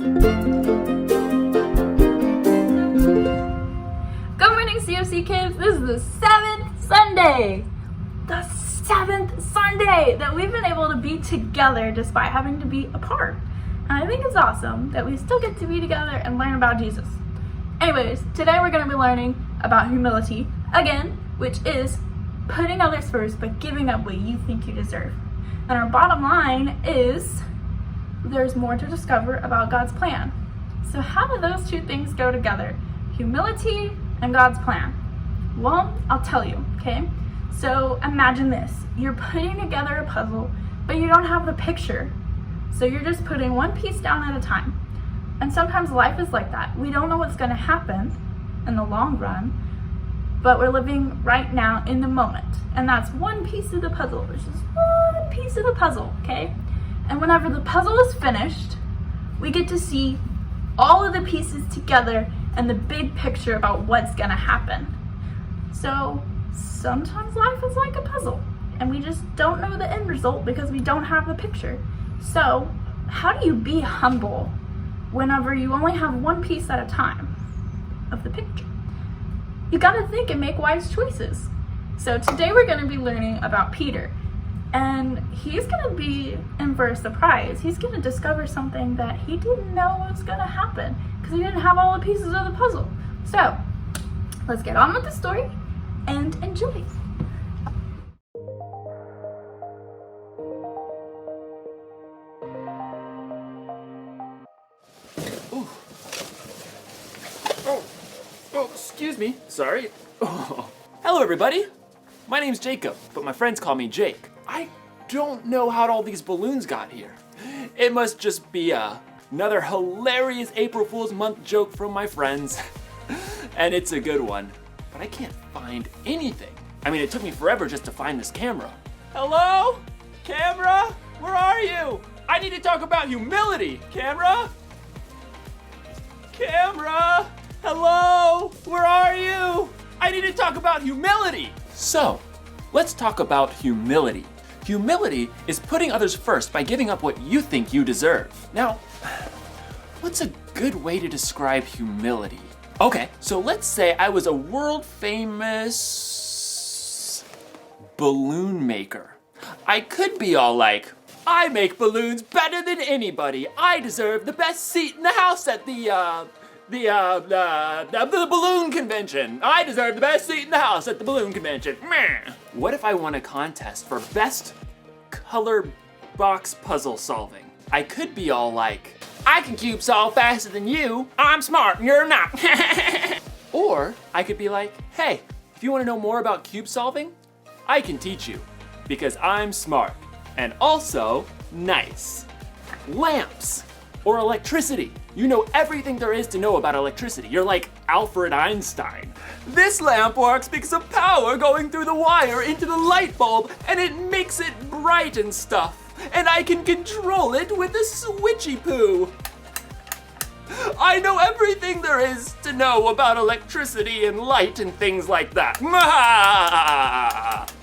Good morning, CFC kids. This is the 7th Sunday. The 7th Sunday that we've been able to be together despite having to be apart. And I think it's awesome that we still get to be together and learn about Jesus. Anyways, today we're going to be learning about humility again, which is putting others first but giving up what you think you deserve. And our bottom line is there's more to discover about God's plan. So how do those two things go together? Humility and God's plan. Well, I'll tell you, okay? So imagine this. You're putting together a puzzle, but you don't have the picture. So you're just putting one piece down at a time. And sometimes life is like that. We don't know what's going to happen in the long run, but we're living right now in the moment. And that's one piece of the puzzle. There's just one piece of the puzzle, okay? And whenever the puzzle is finished, we get to see all of the pieces together and the big picture about what's going to happen. So sometimes life is like a puzzle, and we just don't know the end result because we don't have the picture. So how do you be humble whenever you only have one piece at a time of the picture? You got to think and make wise choices. So today we're going to be learning about Peter, and he's going to be in for a surprise. He's going to discover something that he didn't know was going to happen because he didn't have all the pieces of the puzzle. So let's get on with the story and enjoy. Oh, excuse me. Sorry. Oh. Hello, everybody. My name's Jacob, but my friends call me Jake. I don't know how all these balloons got here. It must just be another hilarious April Fool's Month joke from my friends. And it's a good one. But I can't find anything. I mean, it took me forever just to find this camera. Hello? Camera? Where are you? I need to talk about humility. Camera? Camera? Hello? Where are you? I need to talk about humility. So, let's talk about humility. Humility is putting others first by giving up what you think you deserve. Now, what's a good way to describe humility? Okay, so let's say I was a world famous balloon maker. I could be all like, I make balloons better than anybody. I deserve the best seat in the house at the balloon convention. I deserve the best seat in the house at the balloon convention. Meh. What if I won a contest for best color box puzzle solving? I could be all like, I can cube solve faster than you. I'm smart and you're not. Or I could be like, hey, if you want to know more about cube solving, I can teach you because I'm smart and also nice. Lamps or electricity. You know everything there is to know about electricity. You're like Albert Einstein. This lamp works because of power going through the wire into the light bulb, and it makes it bright and stuff. And I can control it with a switchy poo. I know everything there is to know about electricity and light and things like that.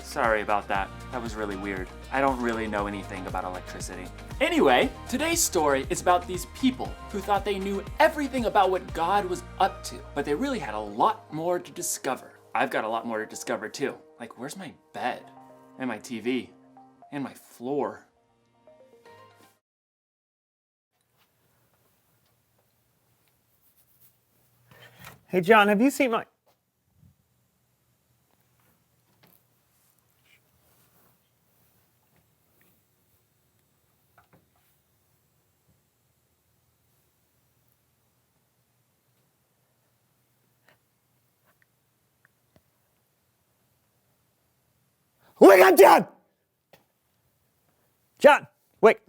Sorry about that. That was really weird. I don't really know anything about electricity. Anyway, today's story is about these people who thought they knew everything about what God was up to, but they really had a lot more to discover. I've got a lot more to discover too. Like, where's my bed? And my TV? And my floor? Hey, John, have you seen my... Wake up, John! John, wake.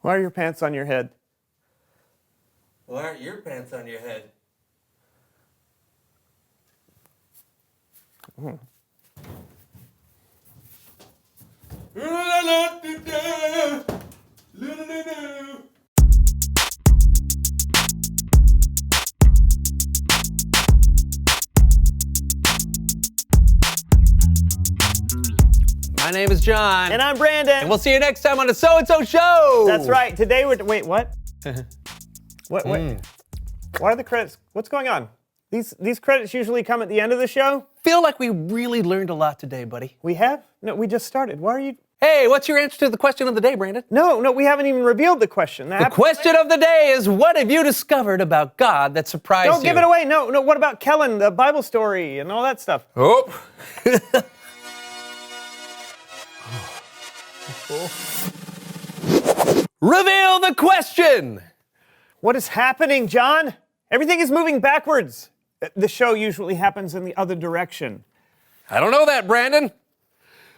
Why are your pants on your head? Why aren't your pants on your head? My name is John. And I'm Brandon. And we'll see you next time on the So-and-So Show. That's right. Today we're... Wait, what? What? Why are the credits... What's going on? These credits usually come at the end of the show? Feel like we really learned a lot today, buddy. We have? No, we just started. Why are you... Hey, what's your answer to the question of the day, Brandon? No, we haven't even revealed the question. The question of the day is, what have you discovered about God that surprised you? Don't give it away. No, what about Kellen, the Bible story, and all that stuff? Oh. Reveal the question! What is happening, John? Everything is moving backwards. The show usually happens in the other direction. I don't know that, Brandon.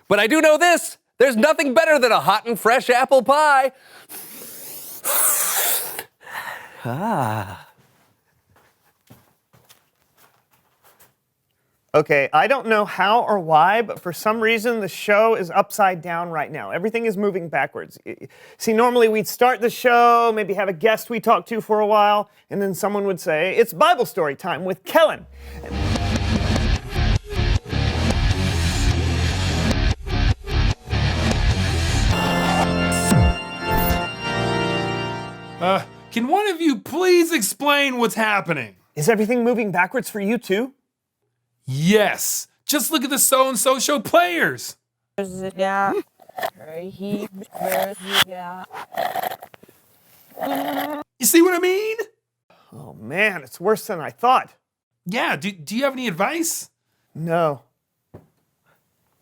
But I do know this. There's nothing better than a hot and fresh apple pie. Okay, I don't know how or why, but for some reason the show is upside down right now. Everything is moving backwards. See, normally we'd start the show, maybe have a guest we talk to for a while, and then someone would say, it's Bible story time with Kellen. Can one of you please explain what's happening? Is everything moving backwards for you too? Yes. Just look at the So-and-So Show players. Yeah. You see what I mean? Oh man, it's worse than I thought. Yeah, do you have any advice? No.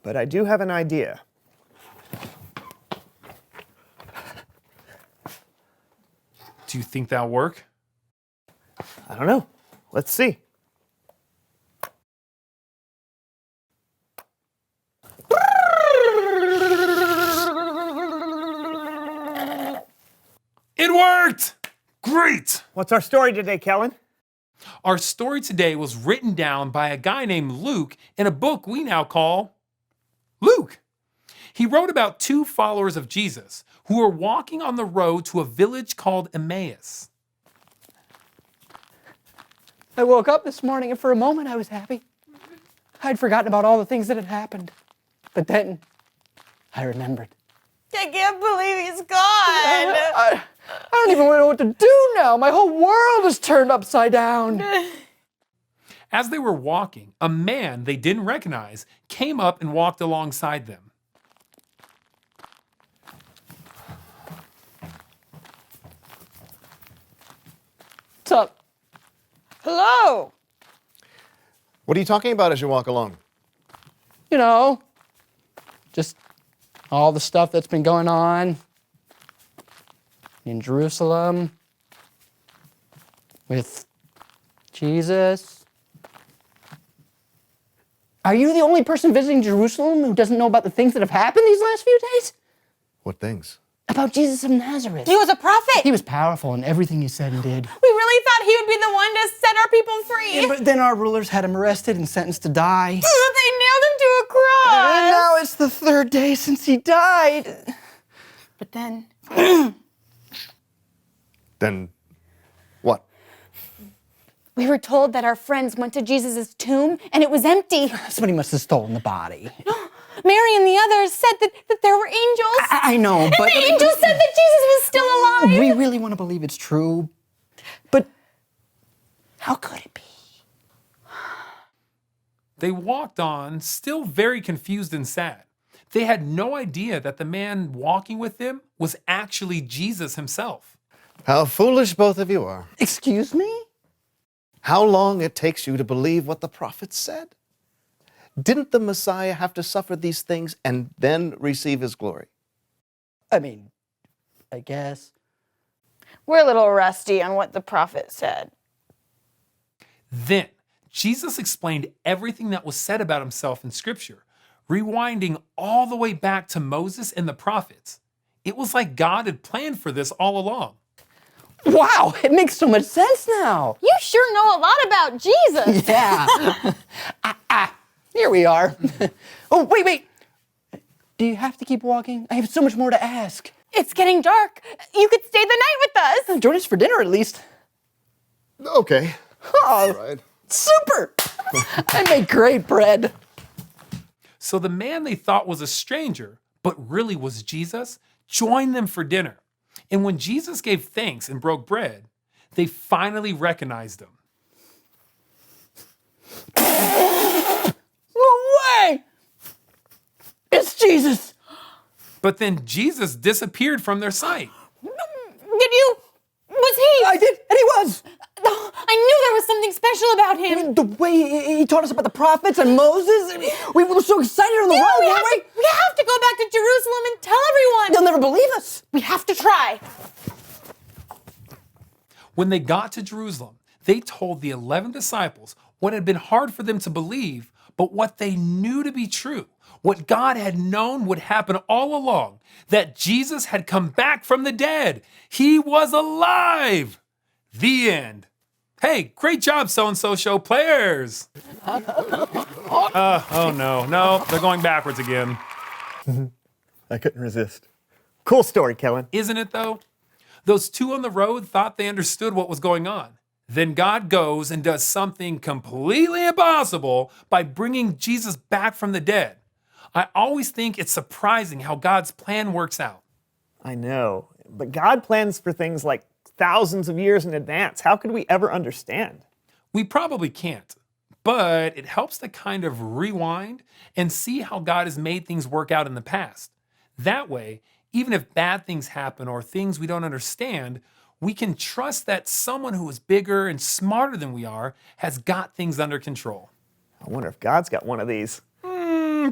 But I do have an idea. Do you think that'll work? I don't know. Let's see. It worked! Great! What's our story today, Kellen? Our story today was written down by a guy named Luke in a book we now call Luke. He wrote about two followers of Jesus who were walking on the road to a village called Emmaus. I woke up this morning and for a moment I was happy. I'd forgotten about all the things that had happened. But then I remembered. I can't believe he's gone. I don't even know what to do now. My whole world is turned upside down. As they were walking, a man they didn't recognize came up and walked alongside them. What's up? Hello. What are you talking about as you walk along? You know, just all the stuff that's been going on in Jerusalem with Jesus. Are you the only person visiting Jerusalem who doesn't know about the things that have happened these last few days? What things? About Jesus of Nazareth. He was a prophet. He was powerful in everything he said and did. We really thought he would be the one to set our people free. Yeah, but then our rulers had him arrested and sentenced to die. They nailed him to a cross. And now it's the third day since he died. But then... Then what? We were told that our friends went to Jesus' tomb and it was empty. Somebody must have stolen the body. Mary and the others said that there were angels. I know, but... And the angels said that Jesus was still alive. We really want to believe it's true. But how could it be? They walked on, still very confused and sad. They had no idea that the man walking with them was actually Jesus himself. How foolish both of you are. Excuse me? How long it takes you to believe what the prophets said? Didn't the Messiah have to suffer these things and then receive his glory? I mean, I guess. We're a little rusty on what the prophet said. Then, Jesus explained everything that was said about himself in Scripture, rewinding all the way back to Moses and the prophets. It was like God had planned for this all along. Wow, it makes so much sense now. You sure know a lot about Jesus. Yeah. Here we are. Oh, wait. Do you have to keep walking? I have so much more to ask. It's getting dark. You could stay the night with us. Join us for dinner at least. Okay. Oh, Right. super! I make great bread. So the man they thought was a stranger, but really was Jesus, joined them for dinner. And when Jesus gave thanks and broke bread, they finally recognized him. No way! It's Jesus. But then Jesus disappeared from their sight. Did you? Was he? I did, and he was. I knew there was something special about him. The way he taught us about the prophets and Moses, we were so excited on the road, we weren't have to go back to Jerusalem and tell everyone. They'll never believe us. We have to try. When they got to Jerusalem, they told the 11 disciples what had been hard for them to believe, but what they knew to be true, what God had known would happen all along, that Jesus had come back from the dead. He was alive. The end. Hey, great job, so-and-so show players. Oh no, they're going backwards again. I couldn't resist. Cool story, Kellen. Isn't it though? Those two on the road thought they understood what was going on. Then God goes and does something completely impossible by bringing Jesus back from the dead. I always think it's surprising how God's plan works out. I know, but God plans for things like thousands of years in advance. How could we ever understand? We probably can't, but it helps to kind of rewind and see how God has made things work out in the past. That way, even if bad things happen or things we don't understand, we can trust that someone who is bigger and smarter than we are has got things under control. I wonder if God's got one of these.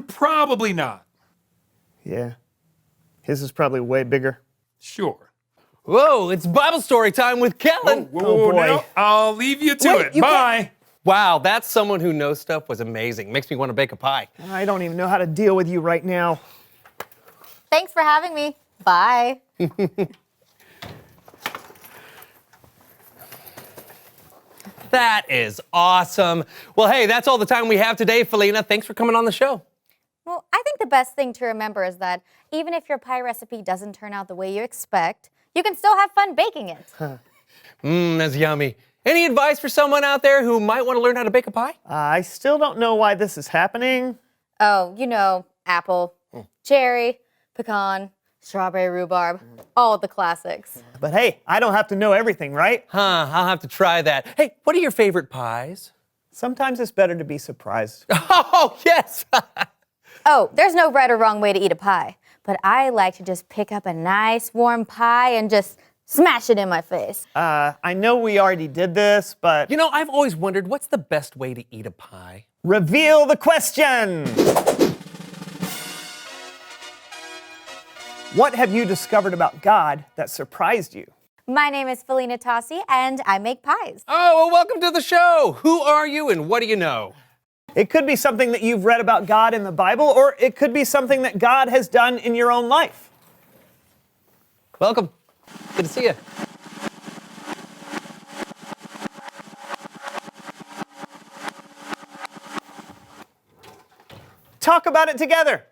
Probably not. Yeah. His is probably way bigger. Sure. Whoa, it's Bible story time with Kellen. Oh, boy. no, I'll leave you to Wait, it. you Bye. Wow, that's someone who knows stuff was amazing. Makes me want to bake a pie. I don't even know how to deal with you right now. Thanks for having me. Bye. That is awesome. Well, hey, that's all the time we have today, Felina. Thanks for coming on the show. Well, I think the best thing to remember is that even if your pie recipe doesn't turn out the way you expect, you can still have fun baking it. That's yummy. Any advice for someone out there who might want to learn how to bake a pie? I still don't know why this is happening. Oh, you know, apple, cherry, pecan, strawberry rhubarb, all the classics. But hey, I don't have to know everything, right? I'll have to try that. Hey, what are your favorite pies? Sometimes it's better to be surprised. Oh, yes. Oh, there's no right or wrong way to eat a pie, but I like to just pick up a nice warm pie and just smash it in my face. I know we already did this, but You know, I've always wondered what's the best way to eat a pie? reveal the question. What have you discovered about God that surprised you? My name is Felina Tossi, and I make pies. Oh, well, welcome to the show. Who are you and what do you know? It could be something that you've read about God in the Bible, or it could be something that God has done in your own life. Welcome. Good to see you. Talk about it together.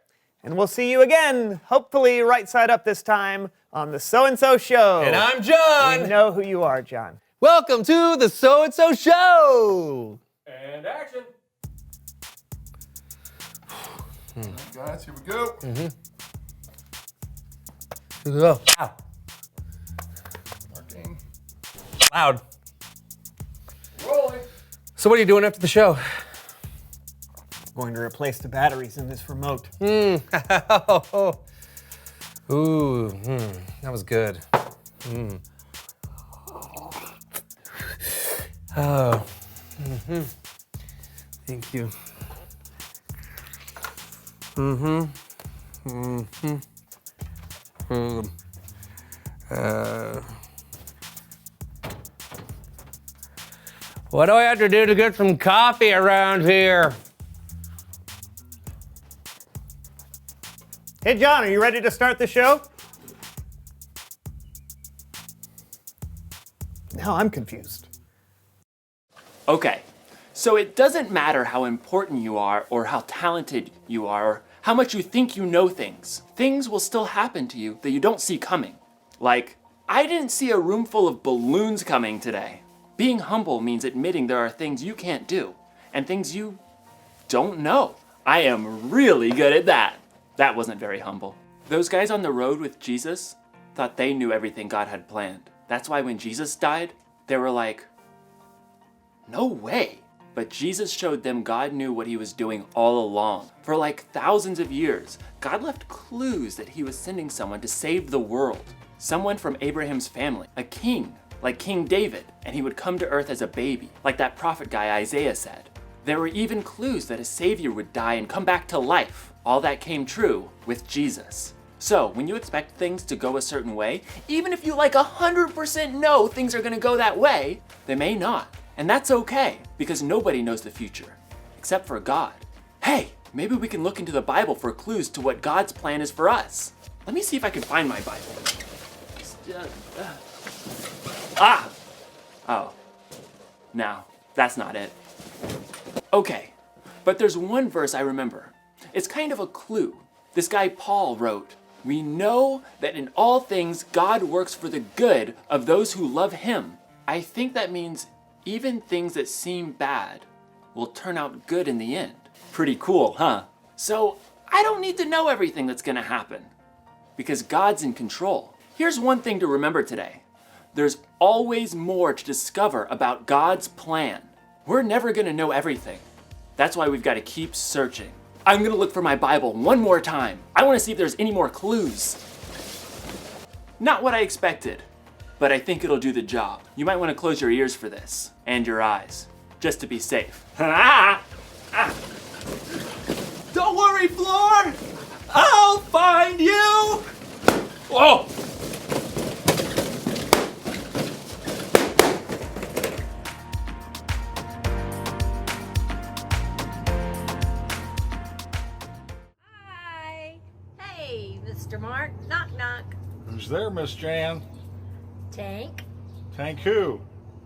And we'll see you again, hopefully right side up this time, on the So-and-So Show. And I'm John. We know who you are, John. Welcome to the So-and-So Show. And action. Guys, here we go. Oh, ow. Marking. Loud. Rolling. So what are you doing after the show? Going to replace the batteries in this remote. Ooh, that was good. Oh, thank you. What do I have to do to get some coffee around here? Hey, John, are you ready to start the show? Now I'm confused. Okay, So it doesn't matter how important you are or how talented you are or how much you think you know things. Things will still happen to you that you don't see coming. Like, I didn't see a room full of balloons coming today. Being humble means admitting there are things you can't do and things you don't know. I am really good at that. That wasn't very humble. Those guys on the road with Jesus thought they knew everything God had planned. That's why when Jesus died, they were like, no way. But Jesus showed them God knew what he was doing all along. For like thousands of years, God left clues that he was sending someone to save the world. Someone from Abraham's family, a king, like King David, and he would come to earth as a baby, like that prophet guy Isaiah said. There were even clues that a savior would die and come back to life. All that came true with Jesus. So, when you expect things to go a certain way, even if you like 100% know things are gonna go that way, they may not. And that's okay, because nobody knows the future, except for God. Hey, maybe we can look into the Bible for clues to what God's plan is for us. Let me see if I can find my Bible. Oh, no, that's not it. Okay, but there's one verse I remember. It's kind of a clue. This guy Paul wrote, "We know that in all things God works for the good of those who love him." I think that means even things that seem bad will turn out good in the end. Pretty cool, huh? So I don't need to know everything that's gonna happen because God's in control. Here's one thing to remember today. There's always more to discover about God's plan. We're never gonna know everything. That's why we've got to keep searching. I'm gonna look for my Bible one more time. I wanna see if there's any more clues. Not what I expected, but I think it'll do the job. You might wanna close your ears for this, and your eyes, just to be safe. Don't worry, Floor! I'll find you! Whoa! Hi. Hey, Mr. Mark. Knock, knock. Who's there, Miss Jan? Tank. Tank who?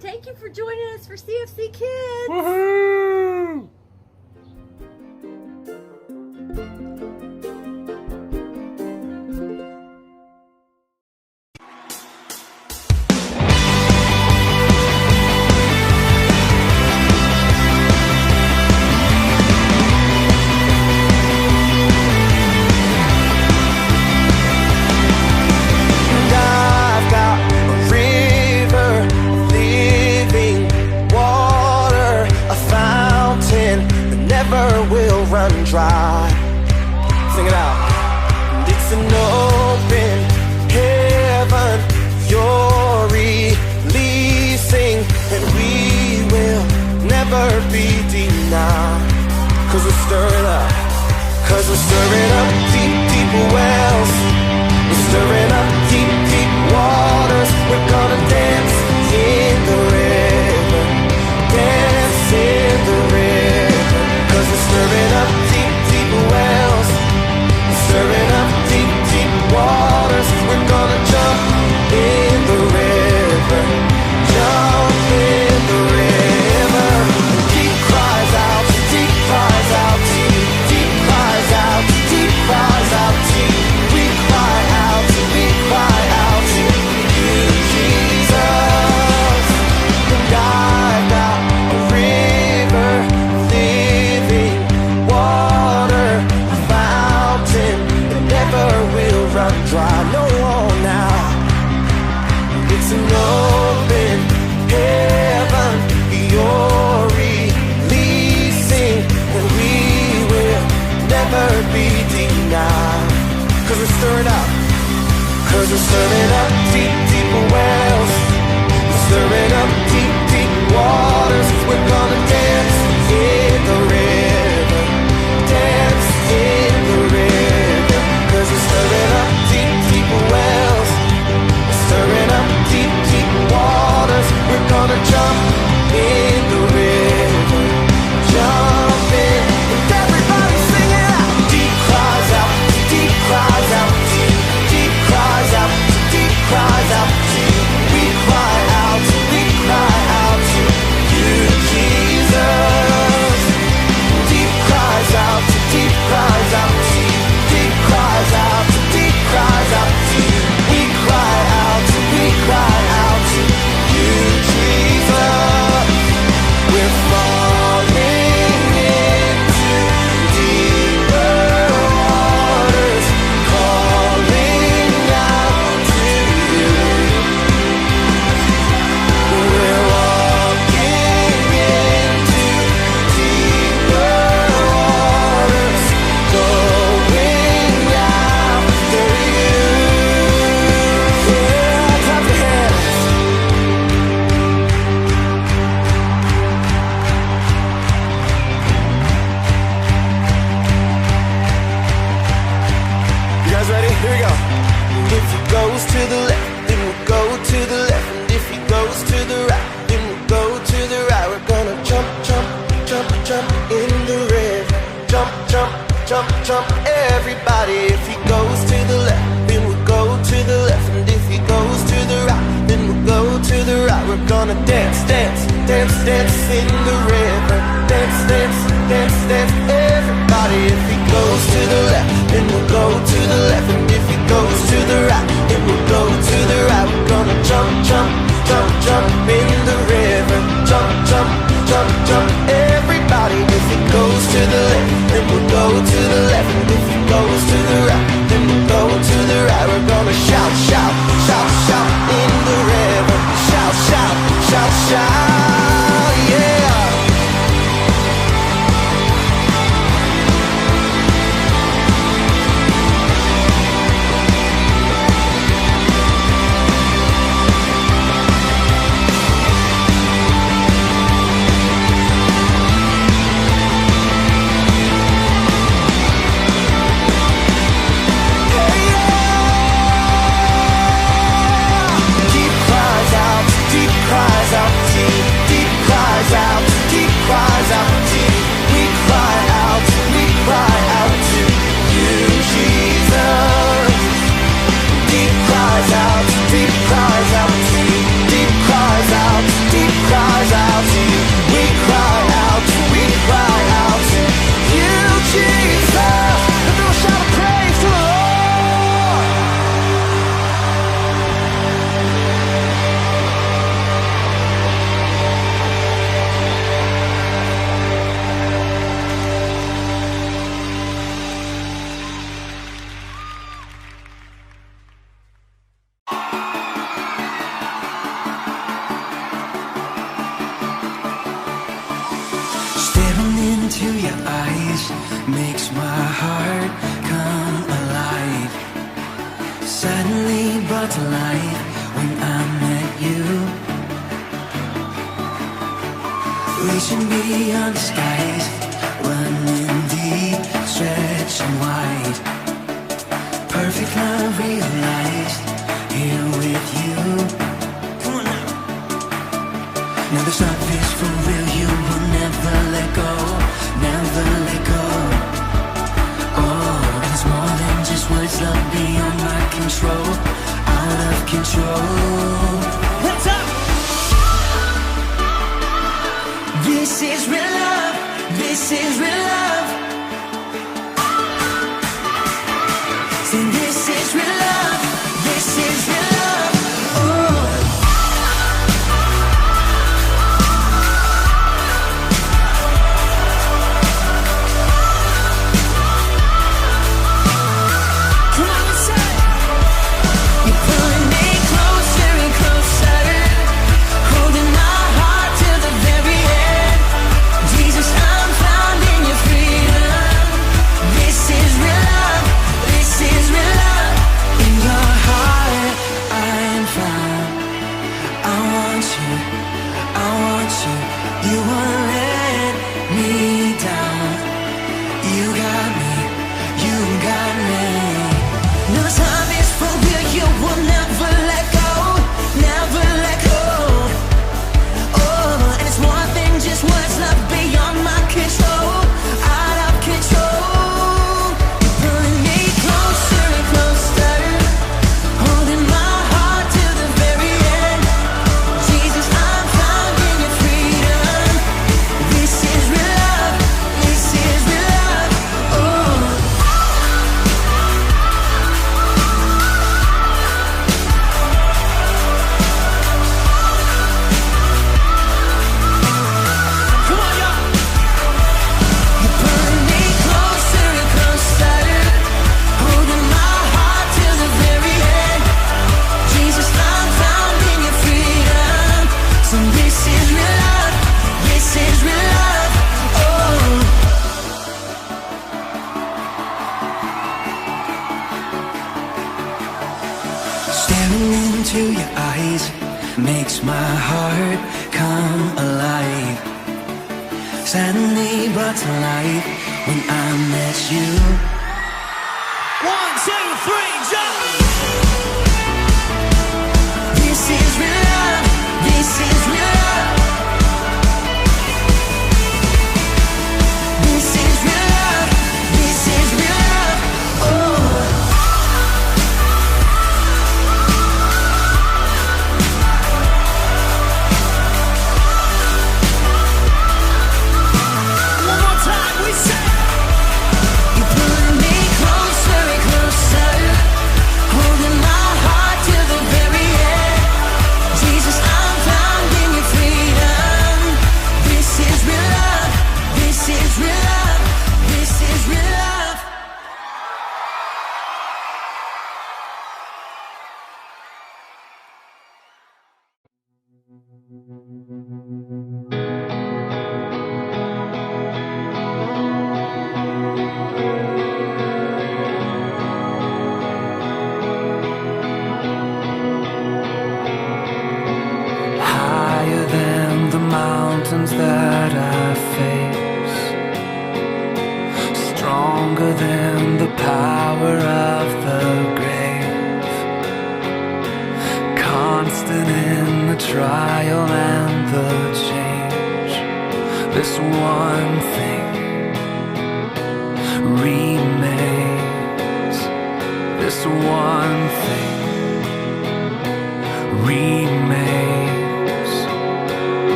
Thank you for joining us for CFC Kids. Woohoo! Dry. Sing it out. And it's an open heaven you're releasing, and we will never be denied. Cause we're stirring up. Cause we're stirring up deep, deep wells. We're stirring up deep, deep waters. We're gonna dance in the river. Dance in the river. Cause we're stirring up wells, stirring up deep, deep waters. We're gonna jump in the river, jump in the river. Deep cries out, deep cries out, deep cries out, deep cries out to you. We cry out to you, Jesus. And I've got a river living water, a fountain that never will run dry. No, now it's an open heaven you're releasing, and we will never be denied. Cause we're stirring up. Cause we're stirring up deep, deep wells. We're stirring up deep, deep waters. We're gonna dance in the river. Dance in the river. Cause we're stirring up deep, deep wells. We're stirring up deep, deep waters. We're gonna jump in the river. Jump in. And everybody sing it out. Deep cries out, deep cries out, deep cries out, deep in the river. Jump, jump, jump, jump, everybody. If he goes to the left, then we'll go to the left. And if he goes to the right, then we'll go to the right. We're gonna dance, dance, dance, dance in the river. Dance, dance, dance, dance, everybody. If he goes to the left, then we'll go to the left. And if he goes to the right, then we'll go to the right. We're gonna jump, jump, jump, jump in the river. Jump, jump, jump, jump, everybody. If he goes to the left, then we'll go to the left. And if he goes to the right, then we'll go to the right. We're gonna shout, shout, shout, shout in the river. Shout, shout, shout, shout, yeah. Staring into your eyes makes my heart come alive. Suddenly brought to life when I met you. Reaching beyond the skies, running deep, stretching wide. Perfect love realized here with you. Come on now. Now this love is for real, you will never let go, never let go. Oh, and it's more than just words, love beyond my control, out of control. Hands up! This is real love, this is real love. Say this is real love, this is real love. Oh. into your eyes makes my heart come alive. Suddenly brought to life when I met you. 1, 2, 3, jump! This is real love, this is real love. stronger than the power of the grave, constant in the trial and the change. This one thing remains. This one thing remains.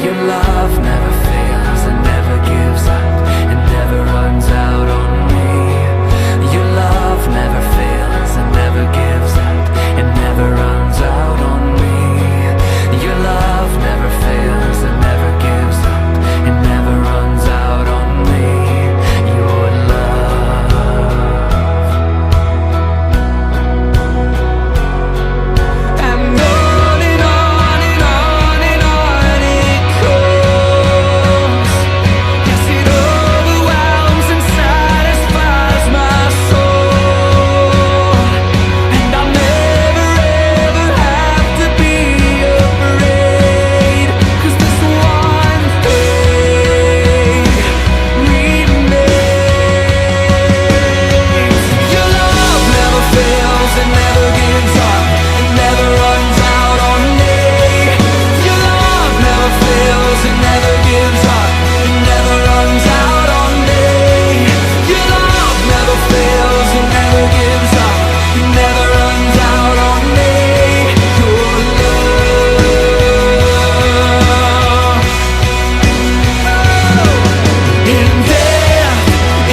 Your love never fails and never gives up. It never runs out on me. Your love never fails and never gives up. It never runs out on me. Your love never fails and never gives up. It never runs out on me. Your love. And on and on and on and on it goes. Yes, it overwhelms and satisfies my soul. And I'll never ever have to be afraid, 'cause this one thing remains. Your love never fails and never gives up. It never runs out on me. Your love never fails and never gives up. It never runs out on me. Your love never fails and never gives up. It never runs out on me. Your love. In death,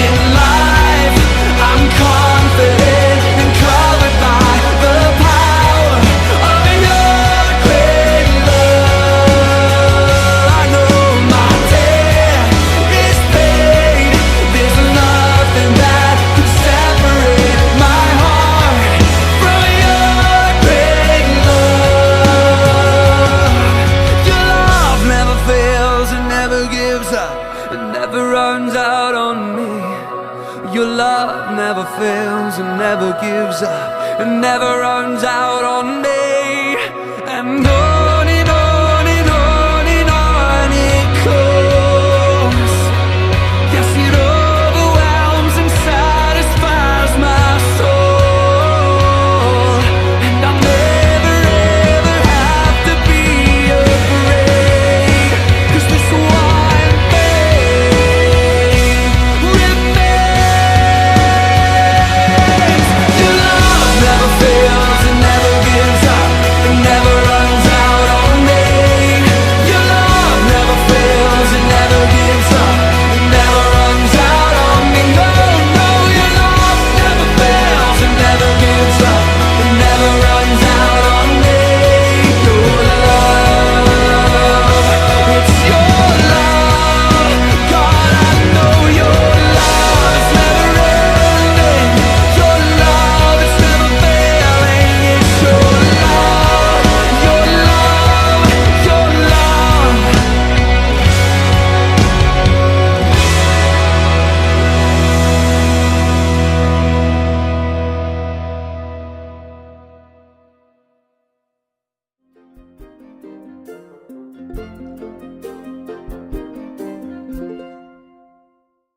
in life, I'm confident and covered by the power of your great love. I know my debt is paid. There's nothing that could separate my heart from your great love. Your love never fails and never gives up. It never runs out on me. Your love never fails and never gives up. It never runs out on me. And